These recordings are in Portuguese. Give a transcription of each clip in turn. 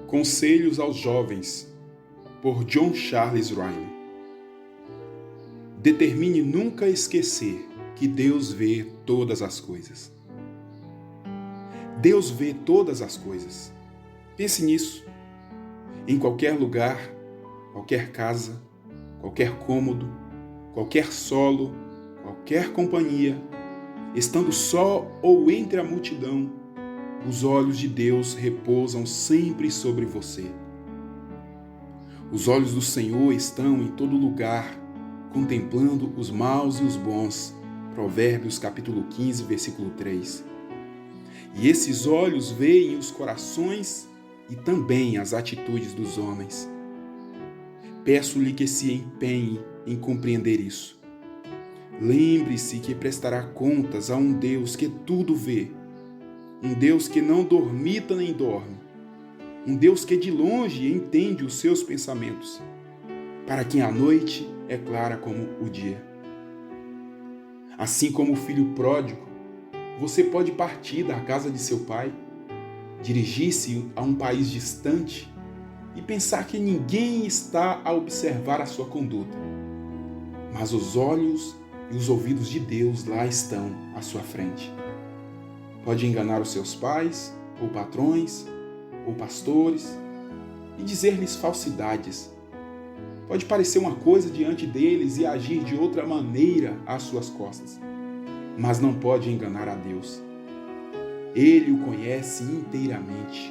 Conselhos aos Jovens, por John Charles Riley. Determine nunca esquecer que Deus vê todas as coisas. Deus vê todas as coisas. Pense nisso. Em qualquer lugar, qualquer casa, qualquer cômodo, qualquer solo, qualquer companhia, estando só ou entre a multidão, os olhos de Deus repousam sempre sobre você. Os olhos do Senhor estão em todo lugar, contemplando os maus e os bons. Provérbios capítulo 15, versículo 3. E esses olhos veem os corações e também as atitudes dos homens. Peço-lhe que se empenhe em compreender isso. Lembre-se que prestará contas a um Deus que tudo vê, um Deus que não dormita nem dorme, um Deus que de longe entende os seus pensamentos, para quem a noite é clara como o dia. Assim como o filho pródigo, você pode partir da casa de seu pai, dirigir-se a um país distante e pensar que ninguém está a observar a sua conduta. Mas os olhos e os ouvidos de Deus lá estão à sua frente. Pode enganar os seus pais, ou patrões, ou pastores, e dizer-lhes falsidades. Pode parecer uma coisa diante deles e agir de outra maneira às suas costas, mas não pode enganar a Deus. Ele o conhece inteiramente,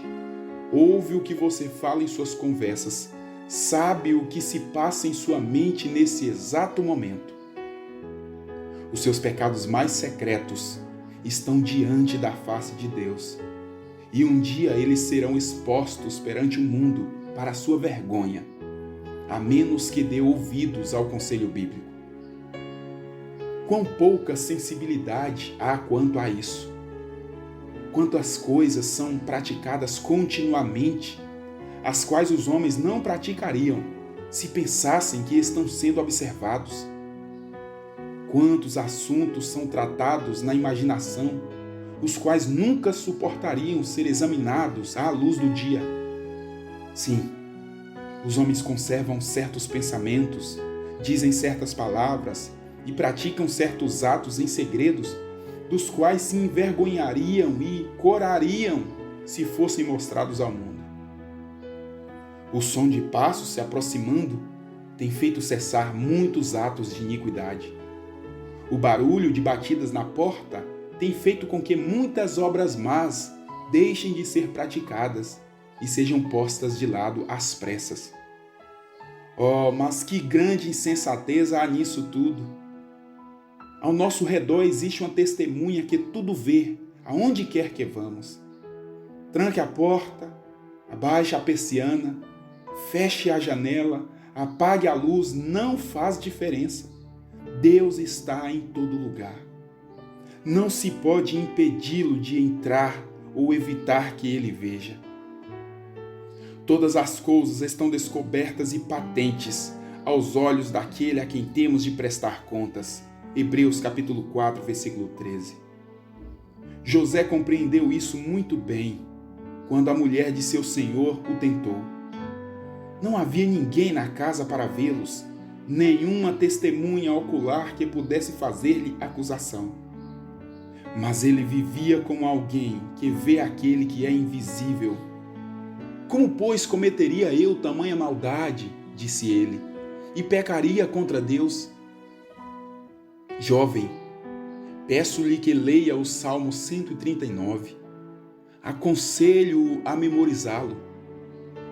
ouve o que você fala em suas conversas, sabe o que se passa em sua mente nesse exato momento. Os seus pecados mais secretos estão diante da face de Deus, e um dia eles serão expostos perante o mundo para a sua vergonha, a menos que dê ouvidos ao conselho bíblico. Quão pouca sensibilidade há quanto a isso! Quantas coisas são praticadas continuamente, as quais os homens não praticariam se pensassem que estão sendo observados. Quantos assuntos são tratados na imaginação, os quais nunca suportariam ser examinados à luz do dia. Sim, os homens conservam certos pensamentos, dizem certas palavras e praticam certos atos em segredos, dos quais se envergonhariam e corariam se fossem mostrados ao mundo. O som de passos se aproximando tem feito cessar muitos atos de iniquidade. O barulho de batidas na porta tem feito com que muitas obras más deixem de ser praticadas e sejam postas de lado às pressas. Oh, mas que grande insensatez há nisso tudo! Ao nosso redor existe uma testemunha que tudo vê, aonde quer que vamos. Tranque a porta, abaixe a persiana, feche a janela, apague a luz, não faz diferença. Deus está em todo lugar. Não se pode impedi-lo de entrar ou evitar que ele veja. Todas as coisas estão descobertas e patentes aos olhos daquele a quem temos de prestar contas. Hebreus capítulo 4, versículo 13. José compreendeu isso muito bem quando a mulher de seu senhor o tentou. Não havia ninguém na casa para vê-los, nenhuma testemunha ocular que pudesse fazer-lhe acusação. Mas ele vivia como alguém que vê aquele que é invisível. Como, pois, cometeria eu tamanha maldade, disse ele, e pecaria contra Deus? Jovem, peço-lhe que leia o Salmo 139. Aconselho-o a memorizá-lo.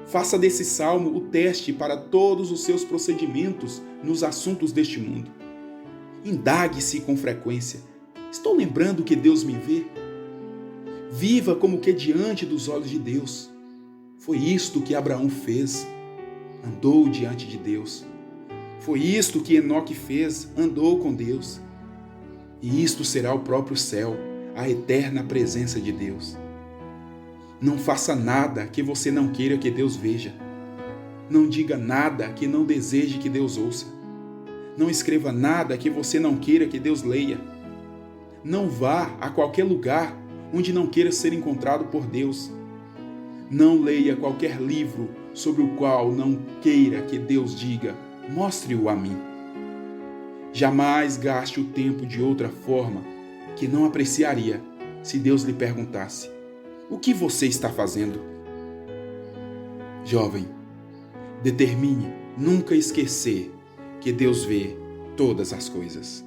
Faça desse salmo o teste para todos os seus procedimentos nos assuntos deste mundo. Indague-se com frequência. Estou lembrando que Deus me vê? Viva como que diante dos olhos de Deus. Foi isto que Abraão fez. Andou diante de Deus. Foi isto que Enoque fez. Andou com Deus. E isto será o próprio céu, a eterna presença de Deus. Não faça nada que você não queira que Deus veja. Não diga nada que não deseje que Deus ouça. Não escreva nada que você não queira que Deus leia. Não vá a qualquer lugar onde não queira ser encontrado por Deus. Não leia qualquer livro sobre o qual não queira que Deus diga: mostre-o a mim. Jamais gaste o tempo de outra forma que não apreciaria se Deus lhe perguntasse: o que você está fazendo? Jovem, determine nunca esquecer que Deus vê todas as coisas.